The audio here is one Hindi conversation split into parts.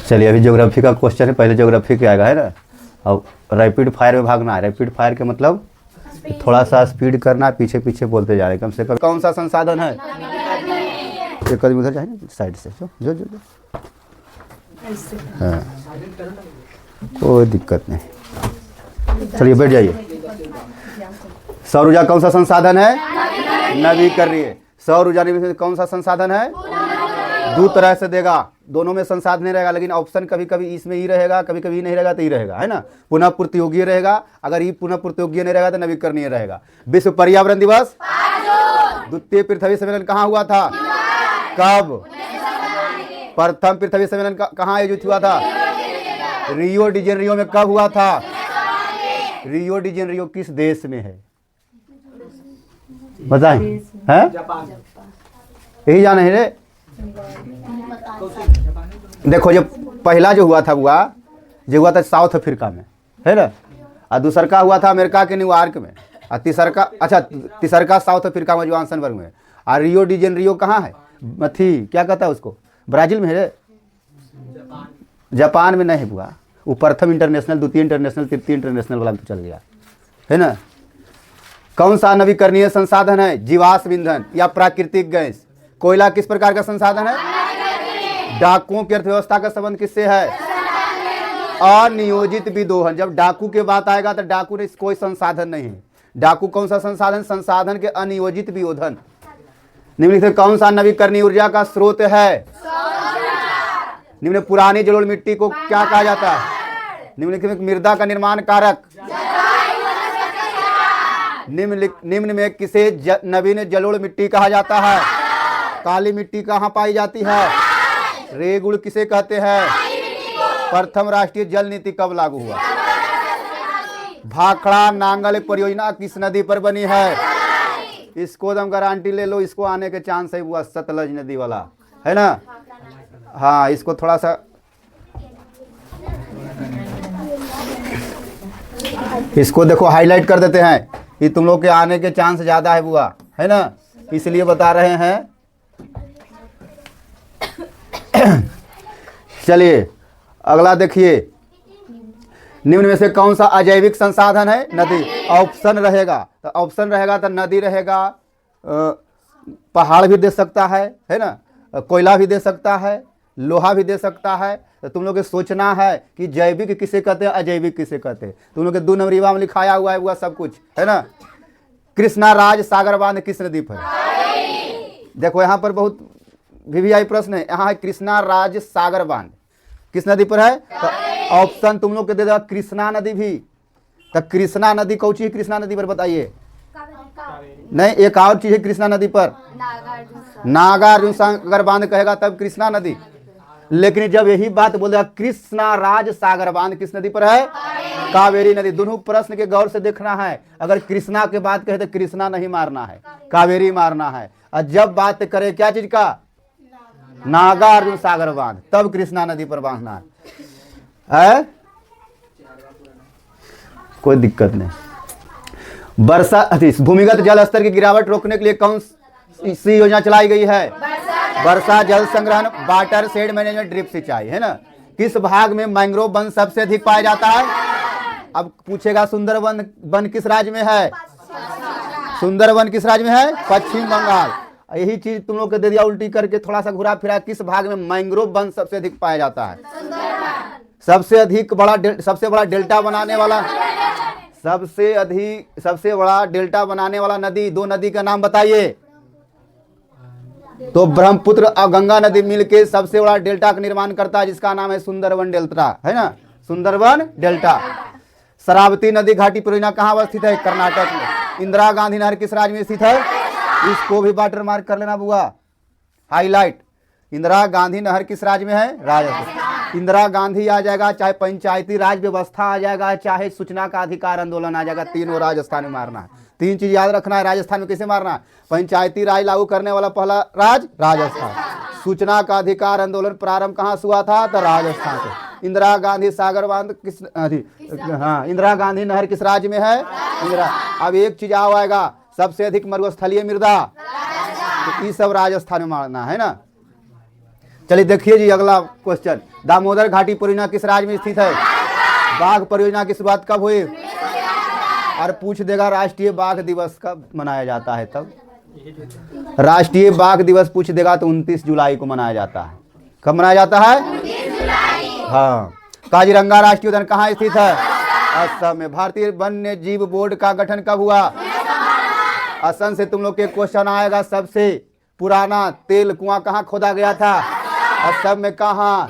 चलिए अभी ज्योग्राफी का क्वेश्चन है, पहले ज्योग्राफी के आएगा है ना। अब रैपिड फायर में भागना है। रैपिड फायर के मतलब थोड़ा सा स्पीड करना, पीछे पीछे बोलते जा रहे कम से कम। कौन सा संसाधन है? एक कदम उधर जाए ना साइड से, जो जो जो, जो। हाँ कोई दिक्कत नहीं, चलिए बैठ जाइए। सौर ऊर्जा कौन सा संसाधन है? नवीकरणीय। सौर ऊर्जा में कौन सा संसाधन है? दो तरह से देगा, दोनों में संसाधन नहीं रहेगा, लेकिन ऑप्शन कभी कभी इसमें ही रहेगा, कभी कभी नहीं रहेगा तो ही रहेगा, है ना। पुनः प्रतियोगी रहेगा, अगर ये पुनः प्रतियोगी नहीं रहेगा तो नवीकरणीय रहेगा। विश्व पर्यावरण दिवस द्वितीय पृथ्वी सम्मेलन कहाँ हुआ था? कब? प्रथम पृथ्वी सम्मेलन कहाँ आयोजित हुआ था? रियो डी जेनेरियो में। कब हुआ था? रियो डी जेनेरियो किस देश में है बताएं? हैं? यही जाने हैं रे। देखो जब पहला जो हुआ था साउथ अफ्रीका में, है ना। और दूसरा का हुआ था अमेरिका के न्यूयॉर्क में। और तीसरा का साउथ अफ्रीका में जोहान्सबर्ग में। और रियो डी जेनेरियो कहाँ है? मथी क्या कहता है उसको? ब्राजील में है। जापान में नहीं हुआ। वो प्रथम इंटरनेशनल, द्वितीय इंटरनेशनल, तृतीय इंटरनेशनल वाला तो चल गया, है ना। कौन सा नवीकरणीय संसाधन है? जीवाश्म ईंधन या प्राकृतिक गैस। कोयला किस प्रकार का संसाधन है? डाकुओं की अर्थव्यवस्था का संबंध किससे है? अनियोजित विदोहन। जब डाकू के बात आएगा तो डाकू ने कोई संसाधन नहीं है। डाकू कौन सा संसाधन? संसाधन के अनियोजित विदोहन। निम्नलिखित कौन सा नवीकरणीय ऊर्जा का स्रोत है? निम्न पुरानी जलोढ़ मिट्टी को क्या कहा जाता है? निम्नलिखित मृदा का निर्माण कारक। निम्न में किसे नवीन जलोढ़ मिट्टी कहा जाता है? काली मिट्टी कहाँ पाई जाती है? रेगुड़ किसे कहते हैं? प्रथम राष्ट्रीय जल नीति कब लागू हुआ? भाखड़ा नांगल परियोजना किस नदी पर बनी है? इसको दम गारंटी ले लो, इसको आने के चांस है। हुआ सतलज नदी वाला, है ना। हाँ इसको थोड़ा सा इसको देखो हाईलाइट कर देते हैं, ये तुम लोग के आने के चांस ज्यादा है बुआ, है ना, इसलिए बता रहे हैं। चलिए अगला देखिए, निम्न में से कौन सा अजैविक संसाधन है? नदी। ऑप्शन रहेगा तो नदी रहेगा, पहाड़ भी दे सकता है ना, कोयला भी दे सकता है, लोहा भी दे सकता है। तो तुम लोग को सोचना है कि जैविक किसे कहते हैं, अजैविक किसे कहते हैं। तुम लोग के 2 नंबरीवा में लिखाया हुआ है वो सब कुछ, है ना। कृष्णा राज सागर बांध किस नदी पर? देखो यहाँ पर बहुत वीवीआई प्रश्न है। यहाँ है कृष्णा राज सागर बांध किस नदी पर है? तो ऑप्शन तुम लोग के दे देगा कृष्णा नदी भी। तो कृष्णा नदी कौन सी है कृष्णा नदी पर बताइए? नहीं, एक और चीज है कृष्णा नदी पर, नागार्जुन सागर बांध कहेगा तब कृष्णा नदी। लेकिन जब यही बात बोलेगा कृष्णा राज सागर बांध किस नदी पर है? कावेरी नदी। दोनों प्रश्न के गौर से देखना है। अगर कृष्णा के बात कहे तो कृष्णा नहीं मारना है, कावेरी मारना है। और जब बात करे क्या चीज का? नागार्जुन सागर बांध, तब कृष्णा नदी पर बांधना है। कोई दिक्कत नहीं। भूमिगत जल स्तर की गिरावट रोकने के लिए कौन सी योजना चलाई गई है? वर्षा जल संग्रहण, वाटर शेड मैनेजमेंट, ड्रिप सिंचाई, है ना। किस भाग में मैंग्रोव वन सबसे अधिक पाया जाता है? अब पूछेगा सुंदरवन वन किस राज्य में है? सुंदरवन किस राज्य में है? पश्चिम बंगाल। यही चीज तुम लोग को दे दिया उल्टी करके, थोड़ा सा घुरा फिरा। किस भाग में मैंग्रोव वन सबसे अधिक पाया जाता है? सबसे बड़ा डेल्टा बनाने वाला, सबसे बड़ा डेल्टा बनाने वाला नदी, 2 नदी का नाम बताइए। तो ब्रह्मपुत्र और गंगा नदी मिलकर सबसे बड़ा डेल्टा का निर्माण करता है, जिसका नाम है सुंदरवन डेल्टा, है ना, सुंदरवन डेल्टा। शरावती नदी घाटी परियोजना कहाँ अवस्थित है? कर्नाटक में। इंदिरा गांधी नहर किस राज्य में स्थित है? इसको भी वाटर मार्क कर लेना बुआ, हाईलाइट। इंदिरा गांधी नहर किस राज्य में है? राजस्थान। इंदिरा गांधी आ जाएगा, चाहे पंचायती राज व्यवस्था आ जाएगा, चाहे सूचना का अधिकार आंदोलन आ जाएगा, तीनों राजस्थान में मारना है। 3 चीज याद रखना है। राजस्थान में कैसे मारना है? पंचायती राज लागू करने वाला पहला राजस्थान। सूचना का अधिकार आंदोलन प्रारंभ कहाँ से हुआ था? तो राजस्थान से। इंदिरा गांधी सागर बांध इंदिरा गांधी नहर किस राज्य में है? इंदिरा। अब एक चीज आएगा, सबसे अधिक मरुस्थलीय मृदा, तो ये सब राजस्थान में मानना है ना। चलिए देखिए जी अगला क्वेश्चन, दामोदर घाटी परियोजना किस राज्य में स्थित है? बाघ परियोजना की शुरुआत कब हुई? और पूछ देगा राष्ट्रीय बाघ दिवस कब मनाया जाता है? तब राष्ट्रीय बाघ दिवस पूछ देगा तो 29 जुलाई को मनाया जाता है। कब मनाया जाता है? 29 जुलाई। हाँ। काजीरंगा राष्ट्रीय उद्यान कहाँ स्थित है? असम में। भारतीय वन्य जीव बोर्ड का गठन कब हुआ? असम से तुम लोग के क्वेश्चन आएगा। सबसे पुराना तेल कुआं कहाँ खोदा गया था? असम में। कहाँ?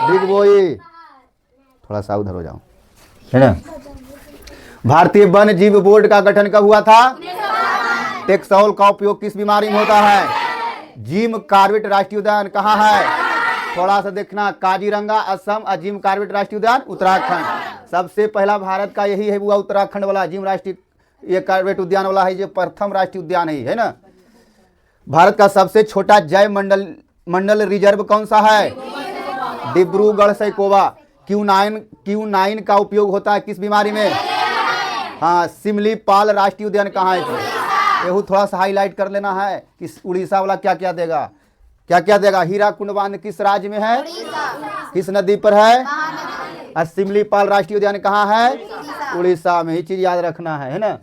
डिगबोई। थोड़ा सा उधर हो जाओ, है ना। भारतीय वन्य जीव बोर्ड का गठन कब हुआ था? टेक्सोल का उपयोग किस बीमारी में होता है? जिम कॉर्बेट राष्ट्रीय उद्यान कहाँ है? थोड़ा सा देखना, काजीरंगा असम और जिम कॉर्बेट राष्ट्रीय उद्यान उत्तराखंड। सबसे पहला भारत का यही है हुआ उत्तराखंड वाला जिम राष्ट्रीय ये कॉर्बेट उद्यान वाला है, जो प्रथम राष्ट्रीय उद्यान है ना। भारत का सबसे छोटा जैव मंडल रिजर्व कौन सा है? डिब्रूगढ़ सैकोवा। क्यू9 का उपयोग होता है किस बीमारी में? हाँ, सिमलीपाल राष्ट्रीय उद्यान कहाँ है? यहू थोड़ा सा हाईलाइट कर लेना है कि उड़ीसा वाला क्या क्या देगा, क्या क्या देगा। हीराकुंड बांध किस राज्य में है? किस नदी पर है? और सिमलीपाल राष्ट्रीय उद्यान कहाँ है? उड़ीसा में। ये चीज याद रखना है ना,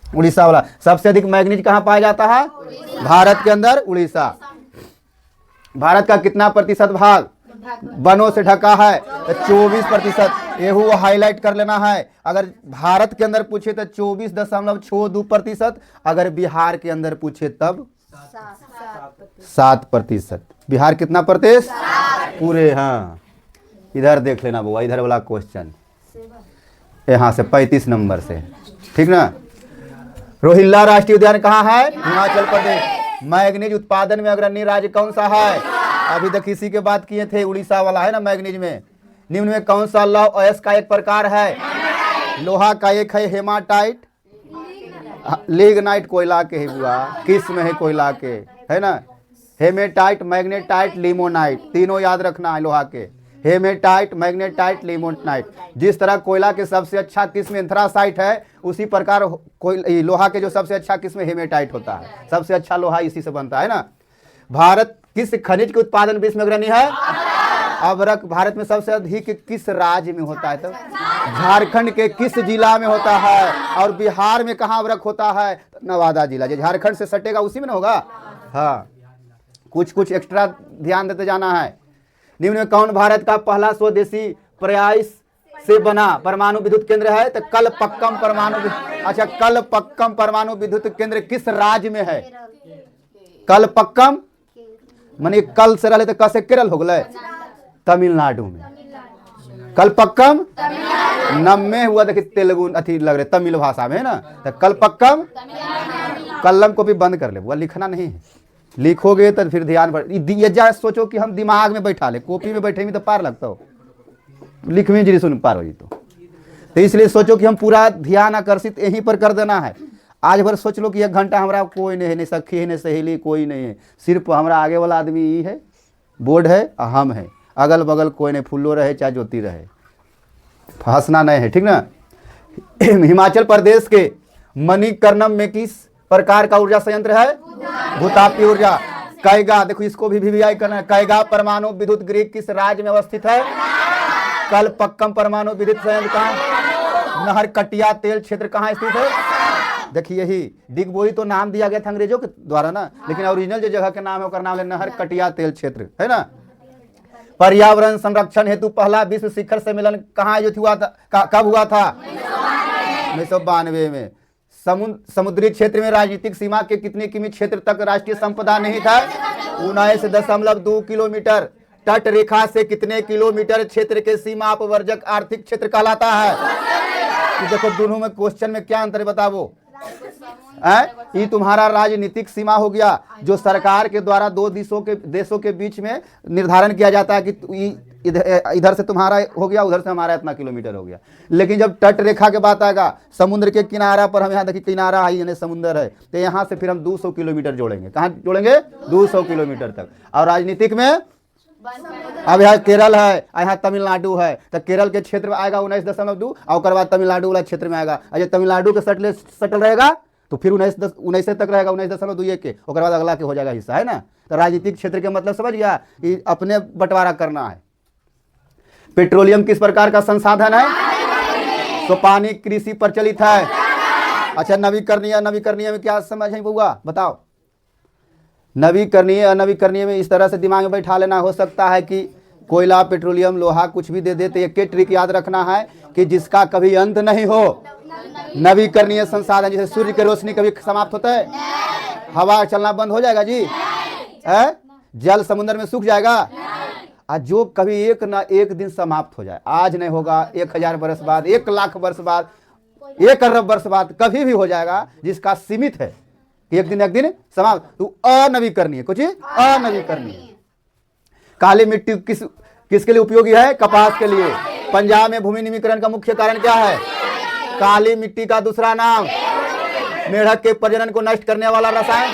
उड़ीसा वाला। सबसे अधिक मैग्नीज कहाँ पाया जाता है? भारत के अंदर उड़ीसा। भारत का कितना प्रतिशत भाग वनों से ढका है? 24%। यहू हाईलाइट कर लेना है। अगर भारत के अंदर पूछे तो 24.62%, अगर बिहार के अंदर पूछे तब 7%। बिहार कितना प्रतिशत? पूरे। हाँ, इधर देख लेना बुआ, इधर वाला क्वेश्चन यहाँ से 35 नंबर से, ठीक ना। रोहिल्ला राष्ट्रीय उद्यान कहाँ है? हिमाचल प्रदेश। मैग्नीज उत्पादन में अग्रणी राज्य कौन सा है? अभी तक इसी के बात किए थे, उड़ीसा वाला है ना मैग्नीज में। निम्न में कौन सा लौह अयस्क का एक प्रकार है? लोहा का एक है हेमाटाइट, लिग्नाइट कोयला के है बुआ, किस में है कोयला के, है ना। हेमेटाइट, मैग्नेटाइट, लिमोनाइट, तीनों याद रखना है लोहा के। Hematite, magnetite, limonite. जिस तरह कोयला के सबसे अच्छा किस्म एंथ्रासाइट है, उसी प्रकार लोहा के जो सबसे अच्छा किस्म हेमेटाइट होता है। सबसे अच्छा लोहा इसी से बनता है ना। भारत किस खनिज के उत्पादन विश्व में अग्रणी है? अभ्रक भारत में सबसे अधिक किस राज्य में होता है? तो झारखंड के किस जिला में होता है? और बिहार में कहाँ अभ्रक होता है? नवादा जिला। जो झारखंड से सटेगा उसी में ना होगा। हाँ, कुछ कुछ एक्स्ट्रा ध्यान देते जाना है। निम्न में कौन भारत का पहला स्वदेशी प्रयास से बना परमाणु विद्युत केंद्र है? तो कलपक्कम परमाणु। अच्छा, कलपक्कम परमाणु विद्युत केंद्र किस राज्य में है? कलपक्कम माने कल से रहे तो कैसे केरल हो गए? तमिलनाडु में। कलपक्कम नम्मे हुआ, देखिए तेलुगु अथी लग रहे तमिल भाषा में है ना। तो कलपक्कम, कलम को भी बंद कर ले, वो लिखना नहीं है। लिखोगे तो फिर ध्यान ये सोचो कि हम दिमाग में बैठा ले, कॉपी में बैठे में तो पार लगता हो, लिख में जी सुन पार हो जी। तो इसलिए सोचो कि हम पूरा ध्यान आकर्षित यहीं पर कर देना है। आज भर सोच लो कि 1 घंटा हमारा कोई नहीं है, नहीं सखी है, नहीं सहेली, कोई नहीं है। सिर्फ हमारा आगे वाला आदमी ही है, बोर्ड है और हम है। अगल बगल कोई नहीं, फुल्लो रहे चाहे ज्योति रहे, फंसना नहीं है, ठीक ना। हिमाचल प्रदेश के मणिकर्णम में किस प्रकार का ऊर्जा संयंत्र है? भूतापीय ऊर्जा। कैगा, देखो इसको भी वीवीआई करना है। कैगा परमाणु विद्युत गृह किस राज्य में अवस्थित है? कलपक्कम परमाणु विद्युत संयंत्र कहाँ? नहरकटिया तेल क्षेत्र कहाँ स्थित है? देखिए यही डिगबोई तो नाम दिया गया था अंग्रेजों के द्वारा ना, लेकिन ओरिजिनल जो जगह के नाम है उसका नाम है नहरकटिया तेल क्षेत्र, है ना। पर्यावरण संरक्षण हेतु पहला विश्व शिखर सम्मेलन कहाँ आयोजित हुआ था? कब हुआ था? 1992 में। समुद्री क्षेत्र में राजनीतिक सीमा के कितने किमी क्षेत्र तक राष्ट्रीय संपदा नहीं था? 19.2 किलोमीटर। तट रेखा से कितने किलोमीटर क्षेत्र के सीमा अपवर्जक आर्थिक क्षेत्र कहलाता है? तो देखो दोनों में क्वेश्चन में क्या अंतर है बताओ। ये तुम्हारा राजनीतिक सीमा हो गया, जो सरकार के द्वारा दो देशों के बीच में निर्धारण किया जाता है कि इधर से तुम्हारा हो गया, उधर से हमारा इतना किलोमीटर हो गया। लेकिन जब तट रेखा के बात आएगा, समुद्र के किनारा पर हम यहाँ देखिए किनारा है यानी समुद्र है, तो यहाँ से फिर हम 200 किलोमीटर जोड़ेंगे। कहाँ जोड़ेंगे? 200 किलोमीटर तक। और राजनीतिक में अब यहाँ केरल है, यहाँ तमिलनाडु है, तो केरल के क्षेत्र में आएगा 19.2 और उसके बाद तमिलनाडु वाला क्षेत्र में आएगा। अगर तमिलनाडु के सटल रहेगा तो फिर 19 तक रहेगा, 19.21 के, उसके बाद अगला के हो जाएगा हिस्सा, है ना। तो राजनीतिक क्षेत्र के मतलब समझ गया कि अपने बंटवारा करना है। पेट्रोलियम किस प्रकार का संसाधन है? तो पानी कृषि प्रचलित है। अच्छा, नवीकरणीय में क्या समझ है बउआ, बताओ। नवीकरणीय अनवीकरणीय में इस तरह से दिमाग में बैठा लेना, हो सकता है कि कोयला, पेट्रोलियम, लोहा कुछ भी दे देते। एक ट्रिक याद रखना है कि जिसका कभी अंत नहीं हो। नवीकरणीय संसाधन जैसे सूर्य की रोशनी कभी समाप्त होता है? हवा चलना बंद हो जाएगा जी? है? जल समुद्र में सूख जाएगा? और जो कभी एक ना एक दिन समाप्त हो जाए, आज नहीं होगा, 1000 वर्ष बाद, 1,00,000 वर्ष बाद, 1 अरब वर्ष बाद कभी भी हो जाएगा, जिसका सीमित है, एक दिन समाप्त, तो अनवीकरणीय, कुछ अनवीकरणीय। काली मिट्टी किसके लिए उपयोगी है? कपास के लिए। पंजाब में भूमि निमीकरण का मुख्य कारण क्या है? काली मिट्टी का दूसरा नाम मेढक के प्रजनन को नष्ट करने वाला रसायन।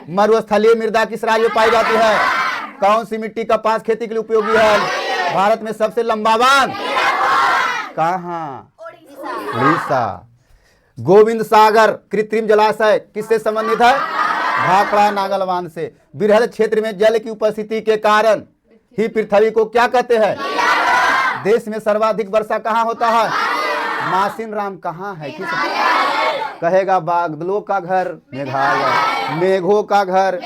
मरुस्थलीय मृदा किस राज्य में पाई जाती है? कौन सी मिट्टी कपास खेती के लिए उपयोगी है? भारत में सबसे लंबा बांध कहाँ? उड़ीसा। गोविंद सागर कृत्रिम जलाशय किससे संबंधित है? भाखड़ा नागल बांध से। बृहद क्षेत्र में जल की उपस्थिति के कारण ही पृथ्वी को क्या कहते हैं? देश में सर्वाधिक वर्षा कहाँ होता है? मासिन राम कहाँ है? किस कहेगा? बादलों का घर मेघालय, मेघों का घर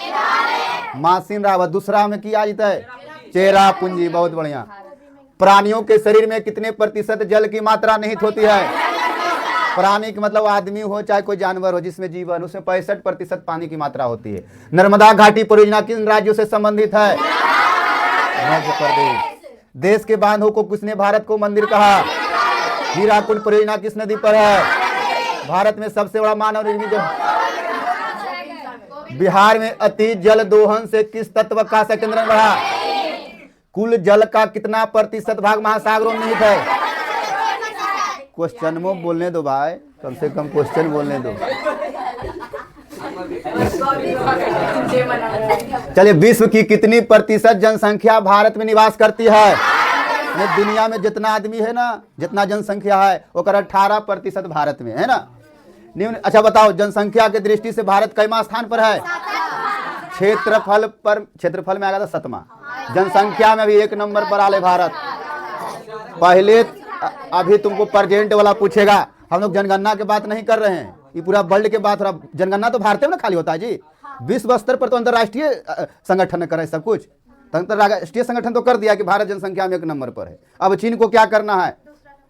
मासिन राम। दूसरा में किया जाता है चेरा पूंजी। बहुत बढ़िया। प्राणियों के शरीर में कितने प्रतिशत जल की मात्रा निहित होती है? प्राणी के मतलब आदमी हो चाहे कोई जानवर हो जिसमें जीवन, उसमें 65% पानी की मात्रा होती है। नर्मदा घाटी परियोजना किन राज्यों से संबंधित है? मध्य प्रदेश। देश के बांधों को किसने भारत को मंदिर कहा? हीराकुंड परियोजना किस नदी पर है? भारत में सबसे बड़ा मानव निर्मित बिहार में अति जल दोहन से किस तत्व का संकेंद्रण बढ़ा? कुल जल का कितना प्रतिशत भाग महासागरों में निहित है? क्वेश्चन में बोलने दो भाई, कम से कम क्वेश्चन बोलने दो। चलिए, विश्व की कितनी प्रतिशत जनसंख्या भारत में निवास करती है? दुनिया में जितना आदमी है ना, जितना जनसंख्या है वो 18% भारत में है ना। अच्छा बताओ, जनसंख्या की दृष्टि से भारत कैमा स्थान पर है? क्षेत्रफल में आ गया था 7वां। जनसंख्या में भी 1 नंबर पर आले भारत। पहले अभी तुमको प्रेजेंट वाला पूछेगा। हम लोग जनगणना की बात नहीं कर रहे हैं, ये पूरा वर्ल्ड के बात। जनगणना तो भारत में ना खाली होता है जी, विश्व स्तर पर तो अंतर्राष्ट्रीय संगठन ने करे सब कुछ। तो अंतर्राष्ट्रीय संगठन तो कर दिया कि भारत जनसंख्या में 1 नंबर पर है। अब चीन को क्या करना है?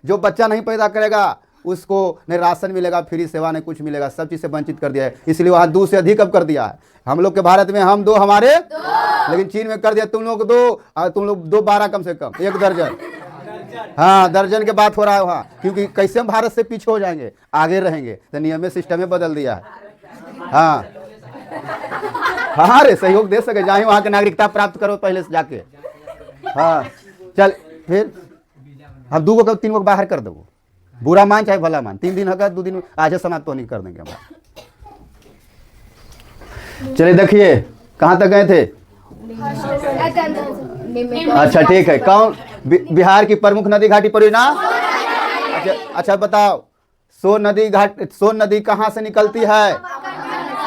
जो बच्चा नहीं पैदा करेगा उसको न राशन मिलेगा, फ्री सेवा नहीं कुछ मिलेगा, सब चीज से वंचित कर दिया है। इसलिए वहां 2 से अधिक अब कर दिया है। हम लोग के भारत में हम 2 हमारे 2। लेकिन चीन में कर दिया तुम लोग 2 और तुम लोग 2 12 कम से कम 1 दर्जन। हाँ, दर्जन के बात हो रहा है वहाँ, क्योंकि कैसे हम भारत से पीछे हो जाएंगे, आगे रहेंगे। तो नियम सिस्टम में बदल दिया है। हाँ हाँ रे, सहयोग दे सके, जाए वहाँ की नागरिकता प्राप्त करो पहले से जाके। हाँ चल, फिर हम 2 को 3 को बाहर कर दो, बुरा मान चाहे भला मान। 3 दिन होगा, 2 दिन आज समाप्त तो नहीं कर देंगे हम। चलिए देखिए, कहाँ तक गए थे? अच्छा ठीक है। कौन बिहार की प्रमुख नदी घाटी परियोजना? अच्छा बताओ, सोन नदी कहाँ से निकलती है?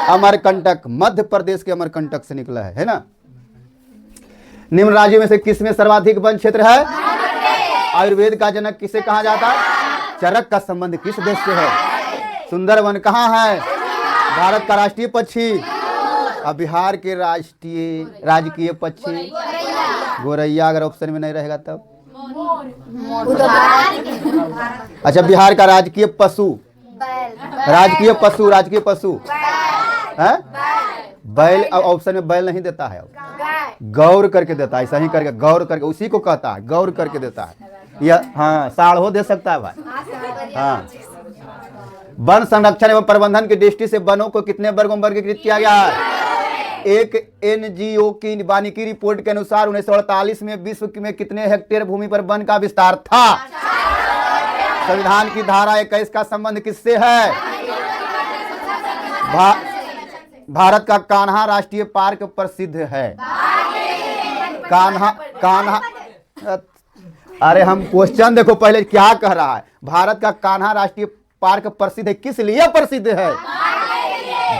अमरकंटक, मध्य प्रदेश के अमरकंटक से निकला है ना। निम्न राज्यों में से किस में सर्वाधिक वन क्षेत्र है? आयुर्वेद का जनक किसे कहा जाता है? चरक का संबंध किस देश से है? सुंदरवन कहाँ है? भारत का राष्ट्रीय पक्षी। अब बिहार के राजकीय पक्षी गोरैया, अगर ऑप्शन में नहीं रहेगा तब। अच्छा, बिहार का राजकीय पशु है बैल। अब ऑप्शन में बैल नहीं देता है, गौर करके देता है। सही करके गौर करके, उसी को कहता है, गौर करके देता है। या हाँ, साढ़ो दे सकता है भाई। हाँ, वन संरक्षण एवं प्रबंधन की दृष्टि से वनों को कितने वर्गों में वर्गीकृत किया गया है? एक एनजीओ की वानिकी रिपोर्ट के अनुसार 1948 में विश्व में कितने हेक्टेयर भूमि पर वन का विस्तार था? संविधान की धारा 21 का संबंध किससे है? भारत का कान्हा राष्ट्रीय पार्क प्रसिद्ध है। कान्हा अरे हम क्वेश्चन देखो पहले क्या कह रहा है। भारत का कान्हा राष्ट्रीय पार्क प्रसिद्ध है, किस लिए प्रसिद्ध है?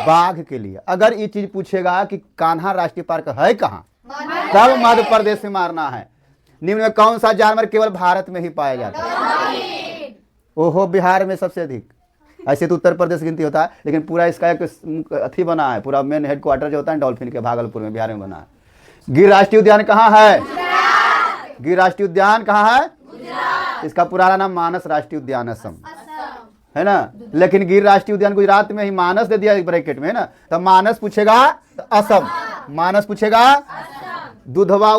बाघ के लिए। अगर ये चीज पूछेगा कि कान्हा राष्ट्रीय पार्क है कहाँ, तब मध्य प्रदेश में मारना है। निम्न में कौन सा जानवर केवल भारत में ही पाया जाता है? ओहो, बिहार में सबसे अधिक। ऐसे तो उत्तर प्रदेश गिनती होता है, लेकिन पूरा इसका एक अथी बना है, पूरा मेन हेडक्वार्टर जो होता है डॉल्फिन के भागलपुर में, बिहार में बना है। गिर राष्ट्रीय उद्यान कहाँ है? गिर राष्ट्रीय उद्यान कहाँ है? इसका पुराना नाम मानस राष्ट्रीय उद्यान असम है ना, लेकिन गिर राष्ट्रीय उद्यान गुजरात में ही, मानस दे दिया ब्रैकेट में, है ना। तो मानस पूछेगा तो असम, मानस पूछेगा दुधवा।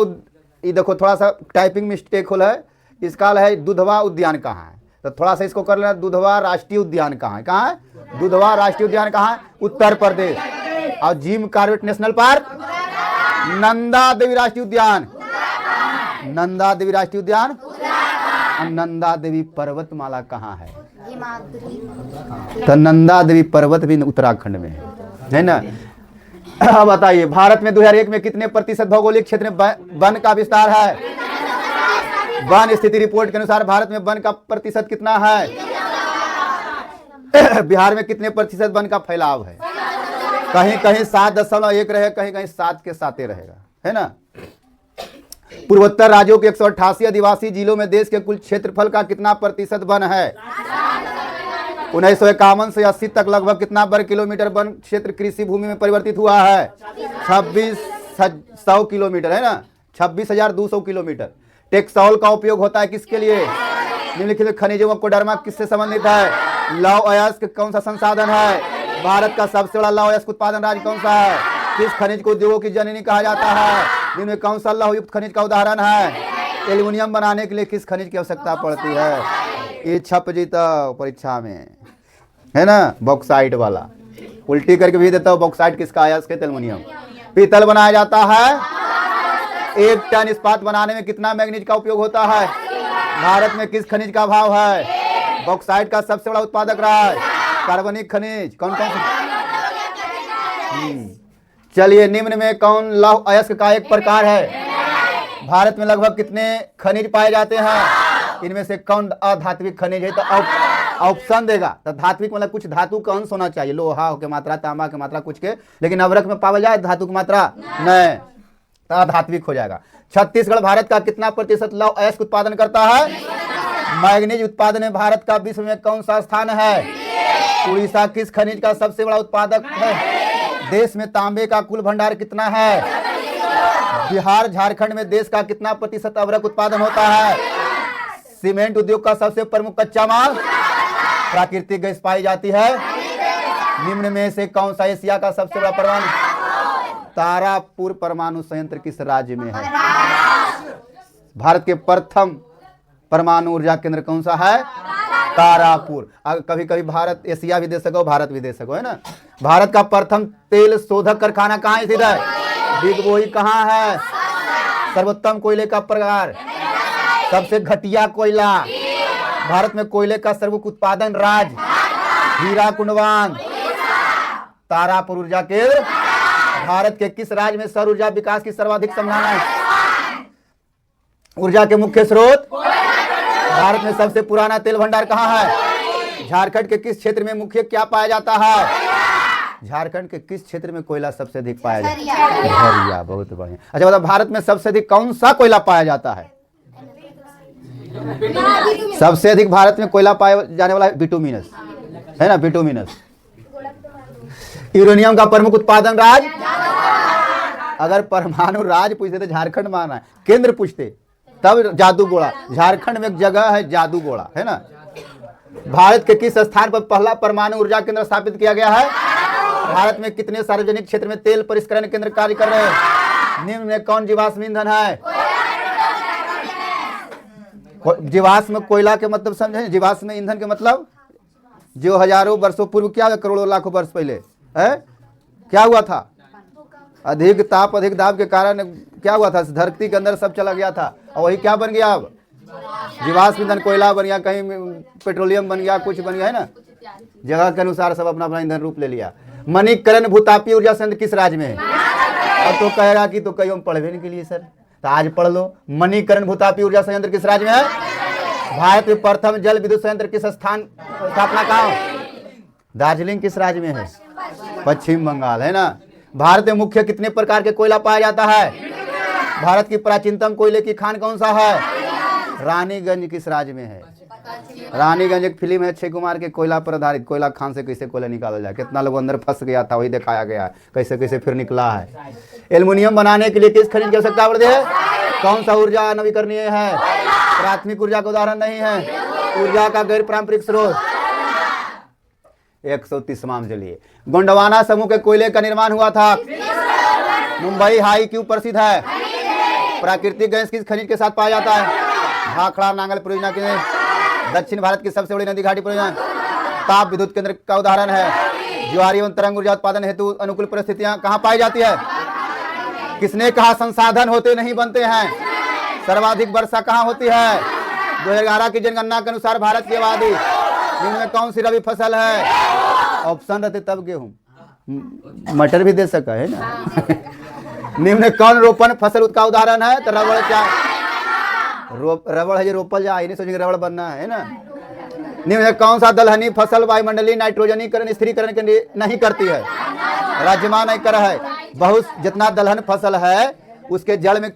ये देखो थोड़ा सा टाइपिंग मिस्टेक होला है, इसका है दुधवा उद्यान कहाँ है, तो थोड़ा सा इसको कर लेना, दुधवा राष्ट्रीय उद्यान कहाँ है? कहाँ है दुधवा राष्ट्रीय उद्यान? कहाँ है? उत्तर प्रदेश। और Jim Corbett National Park, Nanda Devi राष्ट्रीय उद्यान, नंदा देवी राष्ट्रीय उद्यान। नंदा देवी पर्वतमाला कहाँ है? तो नंदा देवी पर्वत भी उत्तराखंड में है ना। अब बताइए, भारत में 2001 में कितने प्रतिशत भौगोलिक क्षेत्र में वन का विस्तार है? वन स्थिति रिपोर्ट के अनुसार भारत में वन का प्रतिशत कितना है? बिहार में कितने प्रतिशत वन का फैलाव है? कहीं कहीं 7.1 रहे, कहीं कहीं 7 के 7 रहेगा, है ना। पूर्वोत्तर राज्यों के 188 आदिवासी जिलों में देश के कुल क्षेत्रफल का कितना प्रतिशत वन है? 1951 से 80 तक लगभग कितना वर्ग किलोमीटर वन क्षेत्र कृषि भूमि में परिवर्तित हुआ है? 2600 किलोमीटर, है ना, 26,200 किलोमीटर। टेक्सॉल का उपयोग होता है किसके लिए? निम्नलिखित खनिजों में कोडरमा किससे संबंधित है? लौह अयस्क कौन सा संसाधन है? भारत का सबसे बड़ा लौह अयस्क उत्पादन राज्य कौन सा है? किस खनिज को उद्योगों की जननी कहा जाता है? जिनमें कौन सा लौह युक्त खनिज का उदाहरण है? एल्युमिनियम बनाने के लिए किस खनिज की आवश्यकता पड़ती है? ये छप जीता परीक्षा में, है ना, बॉक्साइट वाला। उल्टी करके भी देता हूँ, बॉक्साइट किसका अयस्क है? एल्युमिनियम। पीतल बनाया जाता है। 1 टन इस्पात बनाने में कितना मैग्नीज का उपयोग होता है? भारत में किस खनिज का अभाव है? बॉक्साइट का सबसे बड़ा उत्पादक रहा है कार्बनिक खनिज। कौन कौन सा? चलिए, निम्न में कौन लौह अयस्क का एक प्रकार है? भारत में लगभग कितने खनिज पाए जाते हैं? इनमें से कौन अधात्विक खनिज है? तो ऑप्शन देगा। तो धात्विक मतलब कुछ धातु का अंश होना चाहिए, लोहा के मात्रा, तांबा के मात्रा कुछ के, लेकिन अवरक में पावल जाए धातु की मात्रा नहीं, तो अधात्विक हो जाएगा। छत्तीसगढ़ भारत का कितना प्रतिशत लौह अयस्क उत्पादन करता है? मैग्नीज उत्पादन में भारत का विश्व में कौन सा स्थान है? उड़ीसा किस खनिज का सबसे बड़ा उत्पादक है? देश में तांबे का कुल भंडार कितना है? बिहार झारखंड में देश का कितना प्रतिशत अवरक उत्पादन होता है? सीमेंट उद्योग का सबसे प्रमुख कच्चा माल प्राकृतिक गैस पाई जाती है। निम्न में से कौन सा एशिया का सबसे बड़ा परमाणु? तारापुर परमाणु संयंत्र किस राज्य में है? भारत के प्रथम परमाणु ऊर्जा केंद्र कौन सा है? तारापुर। कभी कभी भारत एशिया भी दे सको, भारत भी दे सको, है ना। भारत का प्रथम तेल शोधक कारखाना कहाँ स्थित है? बिग बोई कहाँ है? सर्वोत्तम कोयले का प्रकार, सबसे घटिया कोयला, भारत में कोयले का सर्वोच्च उत्पादन राज्य, हीरा कुंडवान। तारापुर ऊर्जा केंद्र भारत के किस राज्य में सौर ऊर्जा विकास की सर्वाधिक संभावना है? ऊर्जा के मुख्य स्रोत, भारत में सबसे पुराना तेल भंडार कहाँ है? झारखंड के किस क्षेत्र में मुख्य क्या पाया जाता है? झारखंड के किस क्षेत्र में कोयला सबसे अधिक पाया जाता है? झरिया। बहुत बढ़िया। अच्छा बताओ, भारत में सबसे अधिक कौन सा कोयला पाया जाता है? सबसे अधिक भारत में कोयला पाया जाने वाला है बिटुमिनस, है ना, बिटुमिनस। यूरेनियम का प्रमुख उत्पादन राज्य? अगर परमाणु राज्य पूछते तो झारखंड माना है, केंद्र पूछते तब जादूगोड़ा। झारखंड में एक जगह है जादूगोड़ा, है ना। भारत के किस स्थान पर पहला परमाणु ऊर्जा केंद्र स्थापित किया गया है? भारत में कितने सार्वजनिक क्षेत्र में तेल परिष्करण केंद्र कार्य कर रहे हैं? निम्न में कौन जीवाश्म ईंधन है? जीवाश्म कोयला के मतलब समझे? जीवाश्म ईंधन के मतलब जो हजारों वर्षों पूर्व, क्या करोड़ों लाखों वर्ष पहले है, क्या हुआ था? अधिक ताप अधिक दाब के कारण क्या हुआ था? धरती के अंदर सब चला गया था, और वही क्या बन गया? अब जीवाश्म ईंधन कोयला बन गया, कहीं पेट्रोलियम बन गया, कुछ बन गया, है ना। जगह के अनुसार सब अपना अपना ईंधन रूप ले लिया। मणिकरण भूतापीय ऊर्जा संयंत्र किस राज्य में है? और तो कहेगा कि तो कहीं हम पढ़वे नहीं के लिए सर, तो आज पढ़ लो। मणिकरण भूतापीय ऊर्जा संयंत्र किस राज्य में है? भारत में प्रथम जल विद्युत संयंत्र किस स्थापना कहाँ? दार्जिलिंग किस राज्य में है? पश्चिम बंगाल, है ना। भारत में मुख्य कितने प्रकार के कोयला पाया जाता है? भारत की प्राचीनतम कोयले की खान कौन सा है? रानीगंज किस राज्य में है? रानीगंज एक फिल्म है अक्षय कुमार के, कोयला पर आधारित। कोयला खान से कैसे कोयला निकाला जाए, कितना लोग अंदर फंस गया था, वही दिखाया गया है कैसे कैसे फिर निकला है। एल्युमिनियम बनाने के लिए किस खनिज की आवश्यकता पड़ती है? कौन सा ऊर्जा नवीकरणीय है? प्राथमिक ऊर्जा का उदाहरण नहीं है। ऊर्जा का गैर पारंपरिक स्रोत। 130वां चलिए, गोंडवाना समूह के कोयले का निर्माण हुआ था। मुंबई हाई क्यों प्रसिद्ध है? प्राकृतिक गैस किस खनिज के साथ पाया जाता है? भाखड़ा नांगल परियोजना के दक्षिण भारत की सबसे बड़ी नदी घाटी परियोजना। ताप विद्युत केंद्र का उदाहरण है। ज्वारी एवं तरंग ऊर्जा उत्पादन हेतु अनुकूल परिस्थितियां कहाँ पाई जाती है? किसने कहा संसाधन होते नहीं बनते हैं? सर्वाधिक वर्षा कहाँ होती है? 2011 की जनगणना के अनुसार भारत की आबादी निम्न में कौन सी रबी फसल है? ऑप्शन रहते तब गेहूं, मटर भी दे सका है ना। निम्न में कौन रोपण फसल का उदाहरण है? तो रबड़। क्या रबड़ है जो रोपल जाए, नहीं सोचेंगे रबड़ बनना है ना। निम्न में कौन सा दलहनी फसल वायुमंडलीय नाइट्रोजनीकरण स्थिरीकरण के लिए नहीं करती है? राजमा नहीं कर है। बहुत जितना दलहन फसल है उसके जड़ में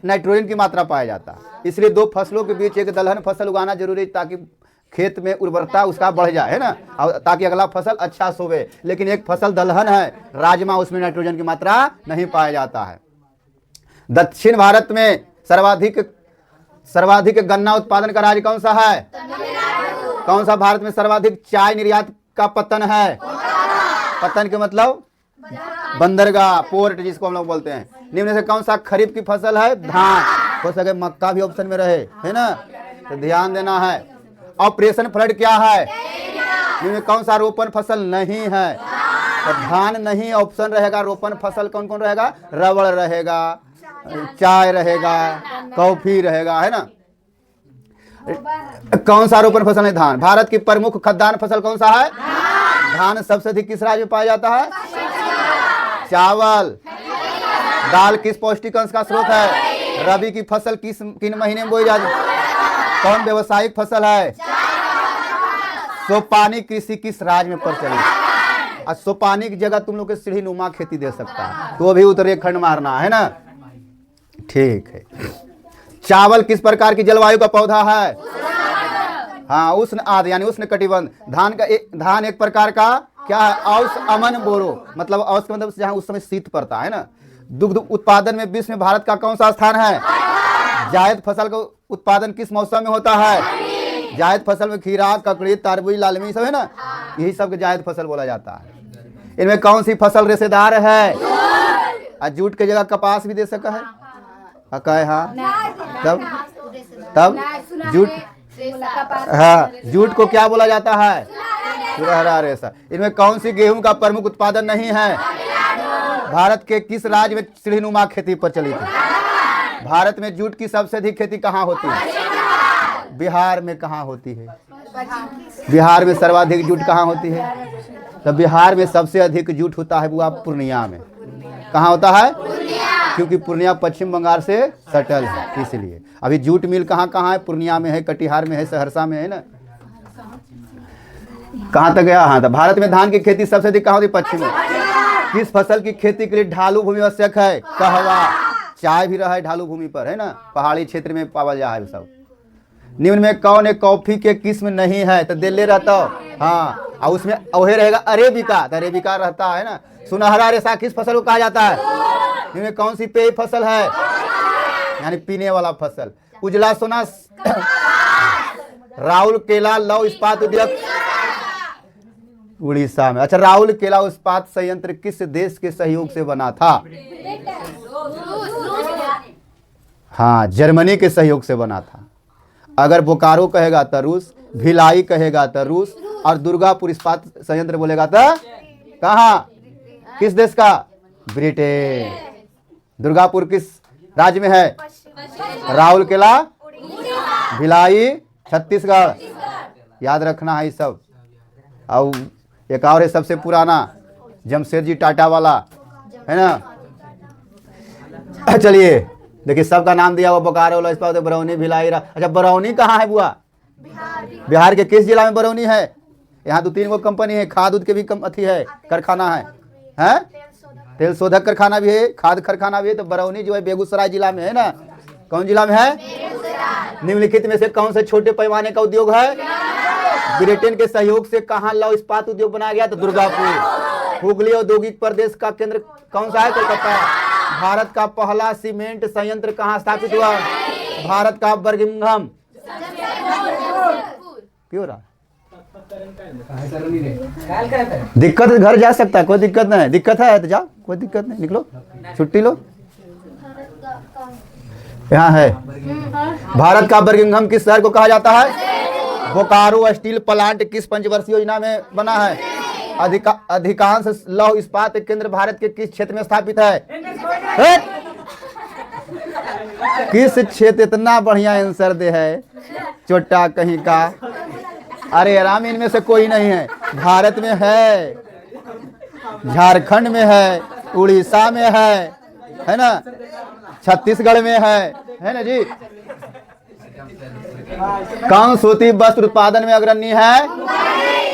नाइट्रोजन की मात्रा पाया जाता है, इसलिए दो फसलों के बीच एक दलहन फसल उगाना जरूरी है ताकि खेत में उर्वरता उसका बढ़ जाए, है ना, ताकि अगला फसल अच्छा सोवे। लेकिन एक फसल दलहन है राजमा, उसमें नाइट्रोजन की मात्रा नहीं पाया जाता है। दक्षिण भारत में सर्वाधिक गन्ना उत्पादन का राज्य कौन सा है? कौन सा भारत में सर्वाधिक चाय निर्यात का पतन है? पतन के मतलब बंदरगाह, पोर्ट जिसको हम लोग बोलते हैं। निम्न से कौन सा खरीफ की फसल है? धान। हो सके मक्का भी ऑप्शन में रहे, है ना, तो ध्यान देना है। ऑपरेशन फ्लड क्या है? निम्न में कौन सा रोपण फसल नहीं है? तो धान नहीं ऑप्शन रहेगा। रोपण फसल कौन कौन रहेगा? रबड़ रहेगा, चाय रहेगा, कॉफी रहेगा, है ना। कौन सा रोपण फसल है? धान। भारत की प्रमुख खाद्यान्न फसल कौन सा है? धान सबसे अधिक किस राज्य में पाया जाता है? चावल। दाल किस पौष्टिक अंश का स्रोत है? रबी की फसल किन महीने में बोई जाती है? कौन व्यवसायिक फसल है? सोपानी कृषि किस राज्य में प्रचलित? और सोपानी की जगह तुम लोग के सीढ़ी नुमा खेती दे सकता है, तो भी उत्तराखंड मारना है ना। ठीक है। चावल किस प्रकार की जलवायु का पौधा है? हाँ, उष्ण आर्द्र यानी उष्ण कटिबंध। धान एक प्रकार का क्या है? औस अमन बोरो, मतलब औस का मतलब जहाँ उस समय शीत पड़ता है ना। दुग्ध उत्पादन में विश्व में भारत का कौन सा स्थान है? जायद फसल का उत्पादन किस मौसम में होता है? जायद फसल में खीरा, ककड़ी, तरबूज, लालमी सब है ना, यही सब के जायद फसल बोला जाता है। इनमें कौन सी फसल रेशेदार है? और जूट की जगह कपास भी दे सका है। हाँ, तब जूट, हाँ, जूट को क्या बोला जाता है? सुनहरा रेशा। इनमें कौन सी गेहूं का प्रमुख उत्पादन नहीं है? भारत के किस राज्य में सीढ़ीनुमा खेती प्रचलित है? भारत में जूट की सबसे अधिक खेती कहाँ होती है? बिहार में। कहाँ होती है? बिहार में सर्वाधिक जूट कहाँ होती है? तो बिहार में सबसे अधिक जूट होता है वो पूर्णिया में। कहाँ होता है? क्योंकि पूर्णिया पश्चिम बंगाल से सटल है, इसलिए। अभी जूट मिल कहाँ कहाँ है? पूर्णिया में है, कटिहार में है, सहरसा में है ना। कहाँ तक गया? हाँ, तो भारत में धान की खेती सबसे अधिक कहाँ होती है? पश्चिम में। किस फसल की खेती के लिए ढालू भूमि आवश्यक है? कहवा। चाय भी रहा है ढालू भूमि पर, है ना, पहाड़ी क्षेत्र में पावल जा है सब। निम्न में कौन एक कॉफी के किस्म नहीं है? तो दिल्ली रहता हो, हाँ, और उसमें ओहे रहेगा अरेबिका, तो अरेबिका रहता है ना। सुनहरा रेशा किस फसल को कहा जाता है? निम्न में कौन सी पेय फसल है? यानी पीने वाला फसल। उजला सोना राउल केला लौह इस्पात उद्योग उड़ीसा में। अच्छा, राउल केला इस्पात संयंत्र किस देश के सहयोग से बना था? हाँ, जर्मनी के सहयोग से बना था। अगर बोकारो कहेगा तो रूस, भिलाई कहेगा तो रूस, और दुर्गापुर इस्पात संयंत्र बोलेगा तो कहाँ? किस देश का? ब्रिटेन। दुर्गापुर किस राज्य में है? राउरकेला, भिलाई, छत्तीसगढ़। याद रखना है ये सब। और एक और है सबसे पुराना, जमशेदजी टाटा वाला, है ना। चलिए देखिए, सबका नाम दिया हुआ बोकारो, बरौनी, भिलाई। अच्छा, बरौनी कहाँ है बुआ? बिहार के किस जिला में बरौनी है? यहाँ 2-3 गो कंपनी है, खाद उद के भी अथी है, कारखाना है, हैं? तेल शोधक कारखाना भी है, खाद कारखाना भी है। तो बरौनी जो है बेगूसराय जिला में है ना। कौन जिला में है? निम्नलिखित में से कौन से छोटे पैमाने का उद्योग है? ब्रिटेन के सहयोग से कहाँ लौह इस्पात उद्योग बनाया गया? तो दुर्गापुर। हुगली औद्योगिक प्रदेश का केंद्र कौन सा है? कोलकाता। भारत का पहला सीमेंट संयंत्र कहाँ स्थापित हुआ? भारत का बर्मिंघम। क्यों रहा? दिक्कत है, घर जा सकता है, कोई दिक्कत नहीं। दिक्कत है तो जाओ, कोई दिक्कत नहीं, निकलो, छुट्टी लो। यहाँ है भारत का बर्मिंघम किस शहर को कहा जाता है? बोकारो स्टील प्लांट किस पंचवर्षीय योजना में बना है? अधिकांश लौह इस्पात केंद्र भारत के किस क्षेत्र में स्थापित है? किस क्षेत्र? इतना बढ़िया आंसर दे है, छोटा कहीं का। अरे आराम, इनमें से कोई नहीं है। भारत में है, झारखंड में है, उड़ीसा में है ना, छत्तीसगढ़ में है ना जी। कौन सूती वस्त्र उत्पादन में अग्रणी है?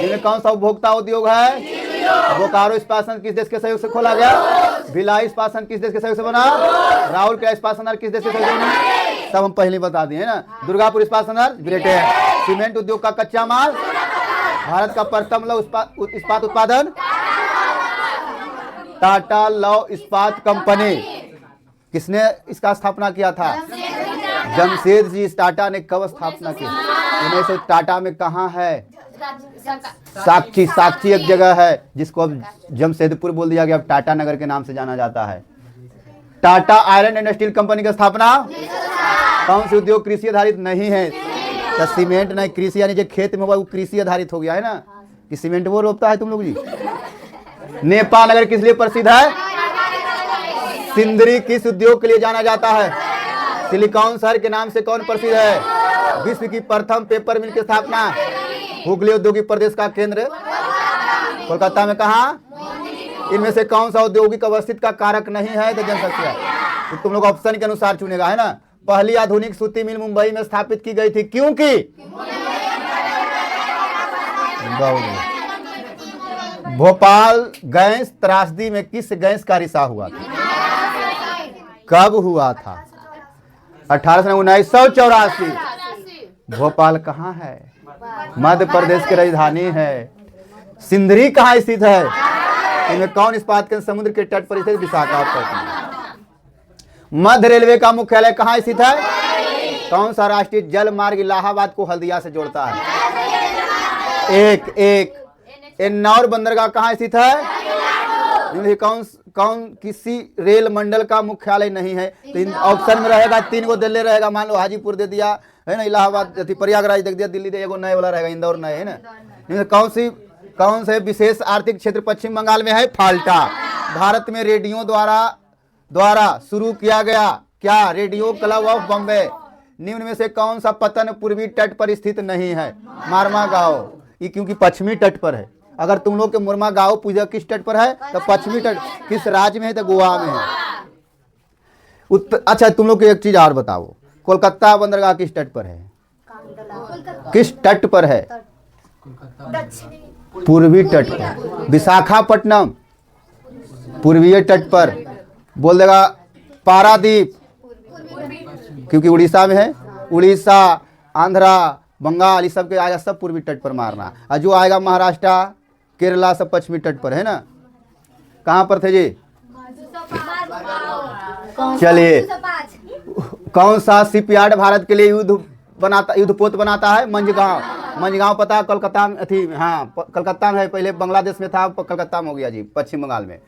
जिनमें कौन सा उपभोक्ता उद्योग है? बोकारो इस्पात संयंत्र किस देश के सहयोग से खोला गया? भिलाई इस्पात संयंत्र किस देश के सहयोग से बना? राउरकेला इस्पात संयंत्र किस देश के सहयोग से बना? सब हम पहले बता दिए है ना। दुर्गापुर इस्पात संयंत्र ब्रिटेन। सीमेंट उद्योग का कच्चा माल? भारत का प्रथम लौह इस्पात उत्पादन? टाटा लौह इस्पात कंपनी। किसने इसका स्थापना किया था? जमशेदजी टाटा ने कब स्थापना की? 1900। टाटा में कहाँ है? साक्षी एक जगह है जिसको अब जमशेदपुर बोल दिया गया, अब टाटा नगर के नाम से जाना जाता है। Tata iron and steel company की स्थापना? कौन से उद्योग कृषि आधारित नहीं है? तो सीमेंट नहीं, कृषि यानी जो खेत में हुआ वो कृषि आधारित हो गया है ना, कि सीमेंट वो रोपता है तुम लोग जी। नेपाल नगर किस लिए प्रसिद्ध है? सिंदरी किस उद्योग के लिए जाना जाता है? सिलिकॉन शहर के नाम से कौन प्रसिद्ध है? विश्व की प्रथम पेपर मिल की स्थापना? हुगली औद्योगिक प्रदेश का केंद्र कोलकाता में कहा? इनमें से कौन सा औद्योगिक अवस्थित का कारक नहीं है? तो जनसंख्या। तो तुम लोग ऑप्शन के अनुसार चुनेगा है ना। पहली आधुनिक सूती मिल मुंबई में स्थापित की गई थी, क्योंकि भोपाल गैस त्रासदी में किस गैस का रिसाव हुआ था? कब हुआ था? 1984। भोपाल कहाँ है? मध्य प्रदेश की राजधानी है। सिंदरी कहाँ स्थित है? इनमें कौन इस्पात के समुद्र के तट पर स्थित? विशाखापट्टनम। मध्य रेलवे का मुख्यालय कहाँ स्थित है? कौन सा राष्ट्रीय जल मार्ग इलाहाबाद को हल्दिया से जोड़ता है? एक। एन्नौर बंदरगाह कहाँ स्थित है? कौन किसी रेल मंडल का मुख्यालय नहीं है? तो इन ऑप्शन में रहेगा 3 गो दिल्ली रहेगा, मान लो हाजीपुर दे दिया है ना, इलाहाबाद प्रयागराज दे दिया, दिल्ली दे एगो नए वाला रहेगा, इंदौर नए है ना। कौन से विशेष आर्थिक क्षेत्र पश्चिम बंगाल में है? फाल्टा। भारत में रेडियो द्वारा शुरू किया गया क्या? Radio club of Bombay. निम्न में से कौन सा पतन पूर्वी तट पर स्थित नहीं है? मारमा गांव। ये क्योंकि पश्चिमी तट पर है। अगर तुम लोग के मुरमा गांव पूजा किस तट पर है? तो पश्चिमी तट। किस राज्य में है? तो गोवा में है। अच्छा तुम लोग को एक चीज और बताओ, कोलकाता बंदरगाह किस तट पर है? किस तट पर है? पूर्वी तट पर। विशाखापट्टनम पूर्वीय तट पर। बोल देगा पारादीप, क्योंकि उड़ीसा में है। उड़ीसा, आंध्रा, बंगाल, ये सब के आएगा, सब पूर्वी तट पर मारना। और जो आएगा महाराष्ट्र, केरला, सब पश्चिमी तट पर है ना। कहाँ पर थे जी? चलिए, कौन सा शिपयार्ड भारत के लिए युद्धपोत बनाता है? मंझगांव पता है? कोलकाता में थी, हाँ कलकत्ता में है, पहले बांग्लादेश में था, कलकत्ता में हो गया जी, पश्चिम बंगाल में।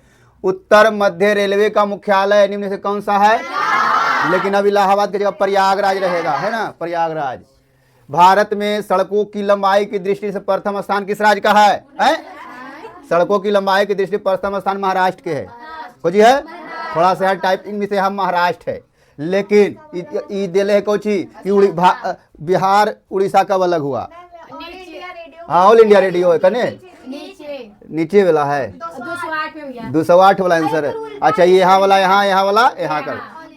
उत्तर मध्य रेलवे का मुख्यालय निम्न से कौन सा है? लेकिन अब इलाहाबाद की जगह प्रयागराज रहेगा, है ना, प्रयागराज। भारत में सड़कों की लंबाई की दृष्टि से प्रथम स्थान किस राज्य का है? सड़कों की लंबाई की दृष्टि प्रथम स्थान महाराष्ट्र के है। कोची है? थोड़ा सा टाइप इनमें से हम महाराष्ट्र है, लेकिन दिले कोची कि बिहार उड़ीसा कब अलग हुआ? हाँ, ऑल इंडिया रेडियो है कने नीचे वाला है, 208 वाला आंसर है। अच्छा ये यहाँ वाला, यहाँ वाला, यहाँ का।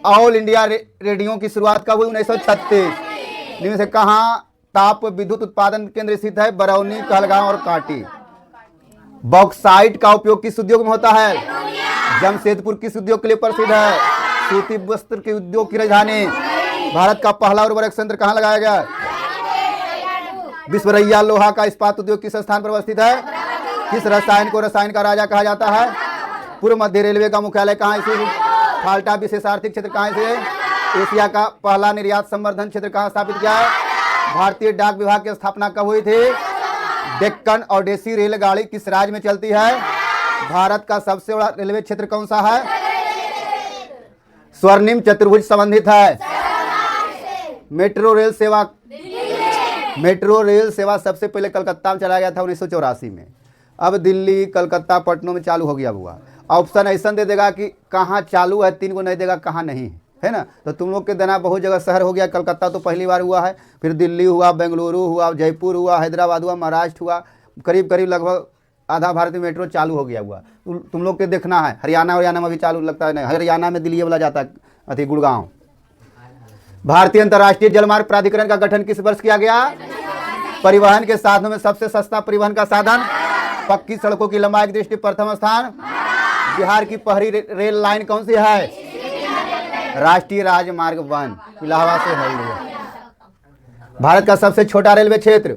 ऑल इंडिया रेडियो की शुरुआत कब हुई? 1936। इनमें से कहाँ ताप विद्युत उत्पादन केंद्र स्थित है? बरौनी, कहलगांव और कांटी। बॉक्साइट का उपयोग किस उद्योग में होता है? जमशेदपुर किस उद्योग के लिए प्रसिद्ध है? सूती वस्त्र के उद्योग की राजधानी। भारत का पहला उर्वरक संयंत्र कहाँ लगाया गया? विश्वरैया लोहा का इस्पात उद्योग किस स्थान पर अवस्थित है? किस रसायन को रसायन का राजा कहा जाता है? पूर्व मध्य रेलवे का मुख्यालय कहाँ स्थित? फाल्टा विशेष आर्थिक क्षेत्र कहाँ से? एशिया का पहला निर्यात संवर्धन क्षेत्र कहाँ स्थापित किया है? भारतीय डाक विभाग की स्थापना कब हुई थी? डेक्कन ओडेसी रेलगाड़ी किस राज्य में चलती है? भारत का सबसे बड़ा रेलवे क्षेत्र कौन सा है? स्वर्णिम चतुर्भुज संबंधित है। मेट्रो रेल सेवा सबसे पहले कलकत्ता में चलाया गया था 1984 में। अब दिल्ली, कलकत्ता, पटना में चालू हो गया हुआ। ऑप्शन ऐसा दे देगा कि कहाँ चालू है, 3 को नहीं देगा कहाँ नहीं है ना। तो तुम लोग के देना बहुत जगह शहर हो गया। कलकत्ता तो पहली बार हुआ है, फिर दिल्ली हुआ, बेंगलुरु हुआ, जयपुर हुआ, हैदराबाद हुआ, महाराष्ट्र हुआ, करीब करीब लगभग आधा भारत में मेट्रो चालू हो गया हुआ। तुम लोग के देखना है। हरियाणा में भी चालू लगता है, नहीं हरियाणा में दिल्ली वाला जाता है अति गुड़गांव। भारतीय अंतर्राष्ट्रीय जलमार्ग प्राधिकरण का गठन किस वर्ष किया गया? परिवहन के साधनों में सबसे सस्ता परिवहन का साधन? पक्की सड़कों की लंबाई की दृष्टि प्रथम स्थान? बिहार की पहली रेल लाइन कौन सी है? राष्ट्रीय राजमार्ग 1 इलाहाबाद से है। भारत का सबसे छोटा रेलवे क्षेत्र?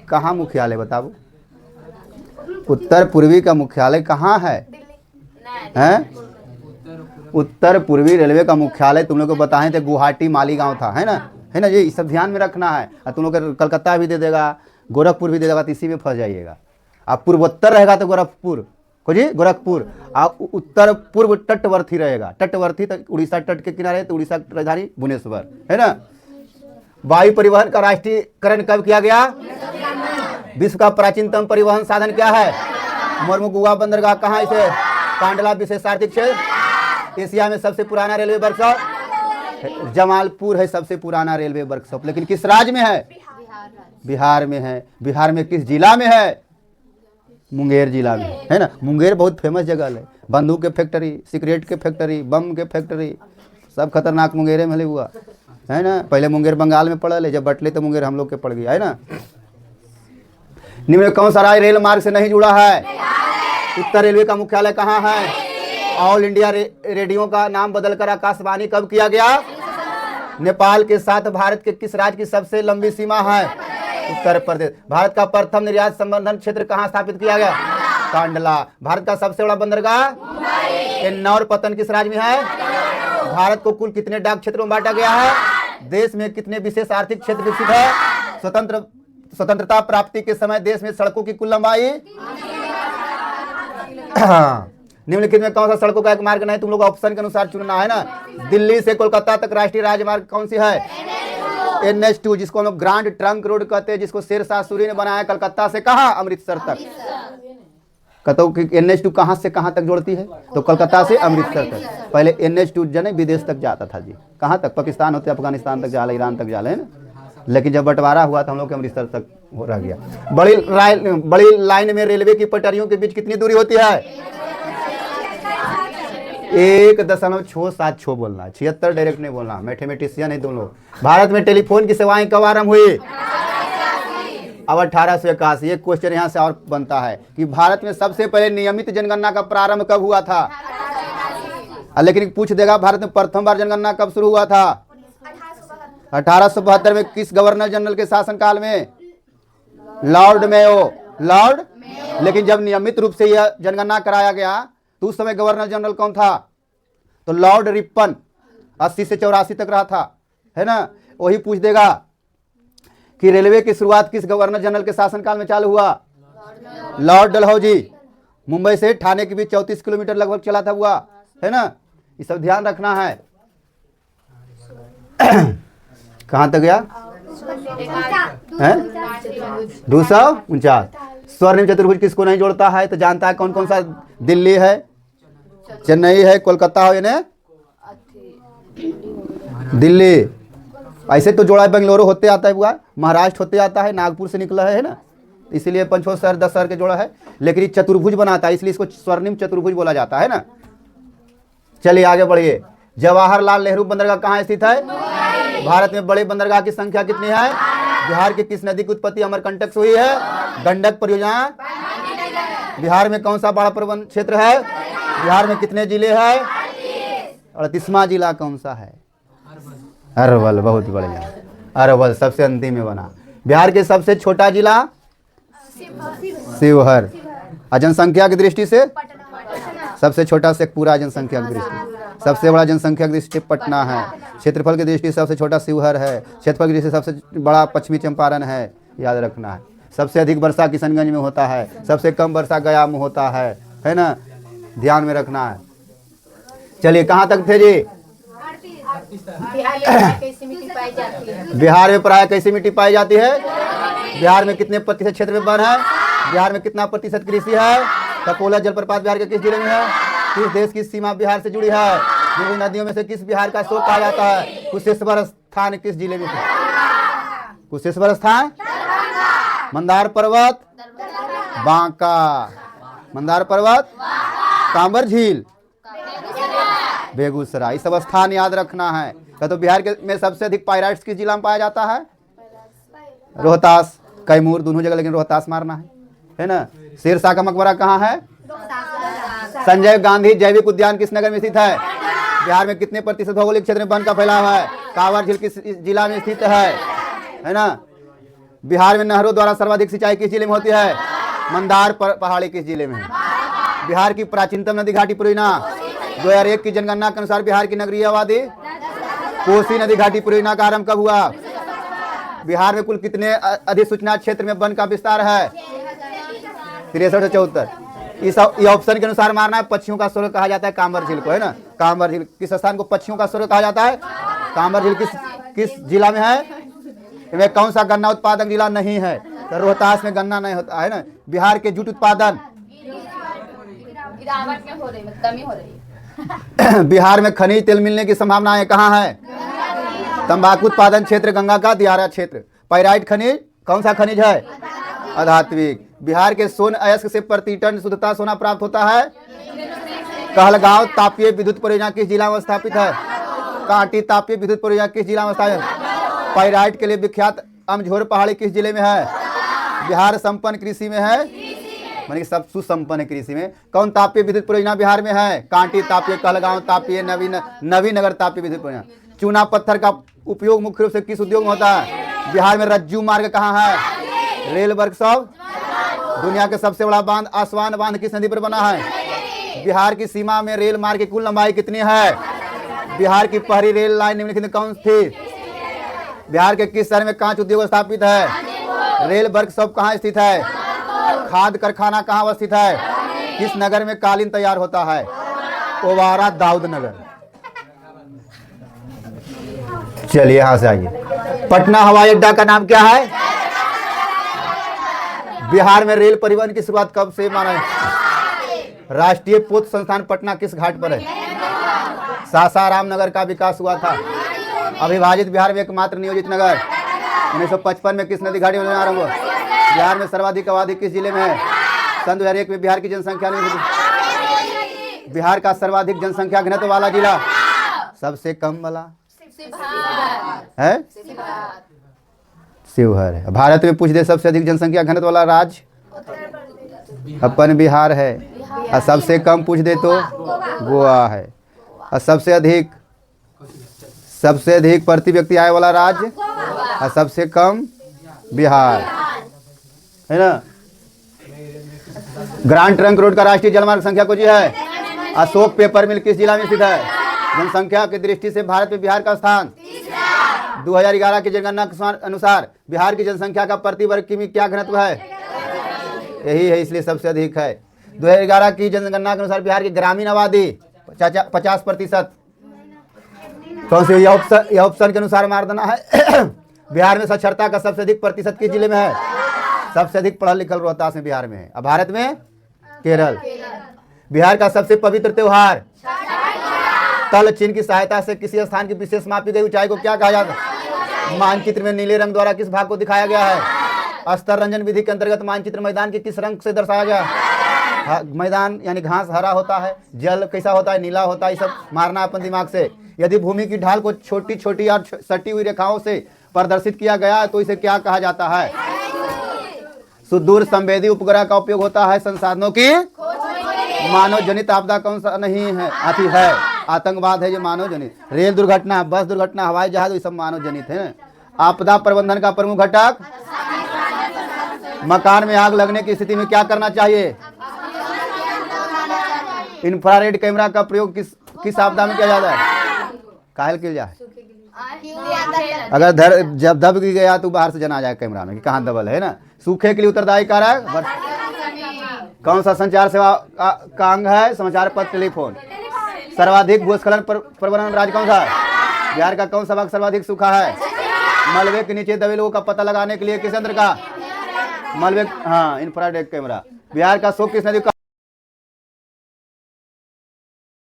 कहाँ मुख्यालय बताओ? उत्तर पूर्वी का मुख्यालय कहाँ है? उत्तर पूर्वी रेलवे का मुख्यालय तुम लोग को बताएं थे गुवाहाटी मालीगांव था, है ना। ये सब ध्यान में रखना है। और तुम लोग कलकत्ता भी दे देगा, गोरखपुर भी दे देगा, तो इसी में फंस जाइएगा। आप पूर्वोत्तर रहेगा तो गोरखपुर को जी गोरखपुर, और उत्तर पूर्व तटवर्ती रहेगा। तटवर्ती तो उड़ीसा तट के किनारे, तो उड़ीसा की राजधानी भुवनेश्वर, है ना। वायु परिवहन का राष्ट्रीयकरण कब किया गया? विश्व का प्राचीनतम परिवहन साधन क्या है? मोरमुगुआ बंदरगाह कहाँ से? कांडला विशेष आर्थिक क्षेत्र। एशिया में सबसे पुराना रेलवे वर्कशॉप जमालपुर है, सबसे पुराना रेलवे वर्कशॉप। लेकिन किस राज्य में है? बिहार में है। बिहार में किस जिला में है? मुंगेर जिला में, है ना। मुंगेर बहुत फेमस जगह है। बंदूक के फैक्ट्री, सिगरेट के फैक्ट्री, बम के फैक्ट्री, सब खतरनाक मुंगेरे में हुआ, है ना। पहले मुंगेर बंगाल में पड़ल है, जब बटले तो मुंगेर हम लोग के पड़ गया, है ना। निम्न में कौन सा राज्य रेल मार्ग से नहीं जुड़ा है? उत्तर रेलवे का मुख्यालय कहाँ है? ऑल इंडिया रेडियो का नाम बदलकर आकाशवाणी कब किया गया? नेपाल के साथ भारत के किस राज्य की सबसे लंबी सीमा है? उत्तर प्रदेश। भारत का प्रथम निर्यात संवर्धन क्षेत्र कहाँ स्थापित किया गया? कांडला। भारत का सबसे बड़ा बंदरगाह एन्नौर पतन किस राज्य में है? भारत को कुल कितने डाक क्षेत्रों में बांटा गया है? देश में कितने विशेष आर्थिक क्षेत्र विकसित है? स्वतंत्रता प्राप्ति के समय देश में सड़कों की कुल लंबाई? निम्नलिखित में कौन सा सड़कों का एक मार्ग नहीं? तुम लोग ऑप्शन के अनुसार चुनना है ना। दिल्ली से कोलकाता तक राष्ट्रीय राजमार्ग कौन सी है? NH2, जिसको हम लोग ग्रांड ट्रंक रोड कहते हैं, जिसको शेरशाह सूरी ने बनाया। कलकत्ता से कहाँ? अमृतसर तक। कहता हूँ कि NH2 कहाँ से कहाँ तक जोड़ती है? तो कलकत्ता से अमृतसर तक। पहले NH2 जने विदेश तक जाता था जी। कहाँ तक? पाकिस्तान होते, अफगानिस्तान तक जाला, ईरान तक जाला, है ना। लेकिन जब बंटवारा हुआ तो हम लोग के अमृतसर तक हो रह गया। बड़ी लाइन में रेलवे की पटरियों के बीच कितनी दूरी होती है? 1.676 बोलना, 76 डायरेक्ट नहीं बोलना। मैथमेटिशियन है तुम लोग। भारत में टेलीफोन की सेवाएं कब आरंभ हुई? अब 1881। एक क्वेश्चन यहाँ से और बनता है कि भारत में सबसे पहले नियमित जनगणना का प्रारंभ कब हुआ था? लेकिन पूछ देगा भारत में प्रथम बार जनगणना कब शुरू हुआ था? 1872 में। किस गवर्नर जनरल के शासनकाल में? Lord Mayo. लेकिन जब नियमित रूप से यह जनगणना कराया गया तो उस समय गवर्नर जनरल कौन था? तो लॉर्ड रिपन। 80 से 84 तक रहा था, है ना। वही पूछ देगा कि रेलवे की शुरुआत किस गवर्नर जनरल के शासनकाल में चालू हुआ? लॉर्ड डलहौजी। मुंबई से ठाणे के बीच 34 किलोमीटर लगभग चला था हुआ, है ना। ये सब ध्यान रखना है। कहाँ तक गया? 249। स्वर्णिम चतुर्भुज किसको नहीं जोड़ता है? तो जानता है कौन कौन सा? दिल्ली है, चेन्नई है, कोलकाता है ना। दिल्ली ऐसे तो जोड़ा है, बेंगलुरु होते आता है हुआ, महाराष्ट्र होते आता है, नागपुर से निकला है ना। इसीलिए 5 शहर 10 शहर के जोड़ा है। लेकिन ये चतुर्भुज बनाता है, इसलिए इसको स्वर्णिम चतुर्भुज बोला जाता है ना। चलिए आगे बढ़िए। जवाहरलाल नेहरू बंदरगाह कहाँ स्थित है? भारत में बड़े बंदरगाह की संख्या कितनी है? बिहार की किस नदी की उत्पत्ति अमरकंटक से हुई है? गंडक परियोजना। बिहार में कौन सा बड़ा प्रबंध क्षेत्र है? बिहार में कितने जिले हैं? 38वां जिला कौन सा है? अरवल। बहुत बढ़िया, अरवल सबसे अंतिम में बना। बिहार के सबसे छोटा जिला? शिवहर। जनसंख्या की दृष्टि से सबसे छोटा शेखपुरा, जनसंख्या की दृष्टि। सबसे बड़ा जनसंख्या की दृष्टि से पटना है। क्षेत्रफल की दृष्टि से सबसे छोटा शिवहर है। क्षेत्रफल की दृष्टि से सबसे बड़ा पश्चिमी चंपारण है, याद रखना है। सबसे अधिक वर्षा किशनगंज में होता है, सबसे कम वर्षा गया में होता है ना, ध्यान में रखना है। चलिए कहाँ तक थे जी? बिहार में प्राय कैसी मिट्टी पाई जाती है? बिहार में कितने प्रतिशत क्षेत्र में वन है? बिहार में कितना प्रतिशत कृषि है? ककोला जलप्रपात बिहार के किस जिले में है? किस देश की सीमा बिहार से जुड़ी है? जिन नदियों में से किस बिहार का स्रोत कहा जाता है? कुशेश्वर स्थान किस जिले में है? कुशेश्वर स्थान मंदार पर्वत, बांका। मंदार पर्वत, कांवर झील, बेगूसराय। सब स्थान याद रखना है। तो बिहार के में सबसे अधिक पाइराइट्स किस जिला में पाया जाता है? रोहतास, कैमूर, दोनों जगह, लेकिन रोहतास मारना है ना। शेरशाह का मकबरा कहाँ है? संजय गांधी जैविक उद्यान किस नगर में स्थित है? बिहार में कितने प्रतिशत भौगोलिक क्षेत्र में वन का फैलाव है? कांवर झील किस जिला में स्थित है ना। बिहार में नहरों द्वारा सर्वाधिक सिंचाई किस जिले में होती है? मंदार पहाड़ी किस जिले में है? बिहार की प्राचीनतम नदी घाटी परियोजना 2001 की जनगणना के अनुसार बिहार की नगरीय आबादी? कोसी नदी घाटी परियोजना का आरंभ कब हुआ? बिहार में कुल कितने अधिसूचना क्षेत्र में वन का विस्तार है? 63 से 74। इस ऑप्शन के अनुसार मारना है। पक्षियों का स्वर्ग कहा जाता है कांवर झील को, है ना। कांवर झील किस स्थान को पक्षियों का स्वर्ग कहा जाता है? कांवर झील किस जिला में है? इनमें कौन सा गन्ना उत्पादक जिला नहीं है? तो रोहतास में गन्ना नहीं होता है ना। बिहार के जूट उत्पादन? बिहार में खनिज तेल मिलने की संभावनाएं कहाँ है? तंबाकू उत्पादन क्षेत्र गंगा का दियारा क्षेत्र। पाइराइट खनिज कौन सा खनिज है? अधात्विक। बिहार के सोन अयस्क से प्रति टन शुद्धता सोना प्राप्त होता है? कहलगांव तापीय विद्युत परियोजना किस जिला में स्थापित है? कांटी तापीय विद्युत परियोजना किस जिला में स्थापित है? पाइराइट के लिए विख्यात अमझोर पहाड़ी किस जिले में है? बिहार संपन्न कृषि में है, मानी सब सुसंपन्न कृषि में। कौन तापीय विद्युत परियोजना बिहार में है? कांटी तापीय, कहलगांव तापीय, नवीनगर तापीय विद्युत परियोजना। चूना पत्थर का उपयोग मुख्य रूप से किस उद्योग में होता है? बिहार में रज्जू मार्ग कहाँ है? Rail workshop. दुनिया के सबसे बड़ा बांध आसवान बांध किस नदी पर बना है? बिहार की सीमा में रेल मार्ग की कुल लंबाई कितनी है? बिहार की पहली रेल लाइन निम्नलिखित में कौन थी? बिहार के किस शहर में कांच उद्योग स्थापित है? रेल वर्कशॉप कहाँ स्थित है? खाद कारखाना कहाँ अवस्थित है? किस नगर में कालीन तैयार होता है? ओवारा दाऊद नगर। चलिए यहां से आइए। पटना हवाई अड्डा का नाम क्या है? बिहार में रेल परिवहन की शुरुआत कब से माना है? राष्ट्रीय पोत संस्थान पटना किस घाट पर है? सासाराम नगर का विकास हुआ था। अविभाजित बिहार में एकमात्र नियोजित नगर 1955 में किस नदी घाटी में आरंभ हुआ? बिहार में सर्वाधिक आबादी किस जिले में है? सन 2001 में बिहार की जनसंख्या बिहार का सर्वाधिक जनसंख्या घनत्व वाला जिला? सबसे कम वाला है? शिवहर है। भारत में पूछ दे सबसे अधिक जनसंख्या घनत्व वाला राज्य? अपन बिहार है। और सबसे कम पूछ दे तो गोवा है। और सबसे अधिक प्रति व्यक्ति आय वाला राज्य? और सबसे कम बिहार, है ना। ग्रांड ट्रंक रोड का राष्ट्रीय जलमार्ग संख्या कुछ है? अशोक पेपर मिल किस जिला में स्थित है? जनसंख्या की दृष्टि से भारत में बिहार का स्थान? 2011 की जनगणना के अनुसार बिहार की जनसंख्या का प्रति वर्ग किमी क्या घनत्व है? यही है, इसलिए सबसे अधिक है। 2011 की जनगणना के अनुसार बिहार की ग्रामीण आबादी 50%। कौन से यह ऑप्शन के अनुसार मार देना है। बिहार में साक्षरता का सबसे अधिक प्रतिशत किस जिले में है? सबसे अधिक पढ़ा लिखल रोहतास में बिहार में है। अब भारत में केरल। बिहार का सबसे पवित्र त्योहार? तल चिन्ह की सहायता से किसी स्थान की विशेष मापी गई ऊंचाई को क्या कहा जाता है? मानचित्र में नीले रंग द्वारा किस भाग को दिखाया गया है? अस्तर रंजन विधि के अंतर्गत मानचित्र मैदान के किस रंग से दर्शाया गया? मैदान यानी घास हरा होता है, जल कैसा होता है, नीला होता है, ये सब मारना अपन दिमाग से। यदि भूमि की ढाल को छोटी छोटी और सटी हुई रेखाओं से प्रदर्शित किया गया तो इसे क्या कहा जाता है? सुदूर संवेदी उपग्रह का उपयोग होता है संसाधनों की मानव जनित आपदा कौन सा नहीं है? आती है आतंकवाद है, ये मानव जनित। रेल दुर्घटना, बस दुर्घटना, हवाई जहाज, ये सब मानव जनित है। आपदा प्रबंधन का प्रमुख घटक, मकान में आग लगने की स्थिति में क्या करना चाहिए? इंफ्रारेड कैमरा का प्रयोग किस आपदा में किया जाता है? काहे किया जाए? अगर जब दब गया तो बाहर से जना आ जाए कैमरा में कि कहाँ दबल है ना। सूखे के लिए उत्तरदायी कारक कौन सा संचार सेवा का अंग है? समाचार पत्र, टेलीफोन। सर्वाधिक भूस्खलन प्रवण राज्य कौन सा है? बिहार का कौन सा भाग सर्वाधिक सूखा है? मलबे के नीचे दबे लोगों का पता लगाने के लिए किस यंत्र का? मलबे, हाँ, इंफ्रारेड कैमरा। बिहार का शोक किस नदी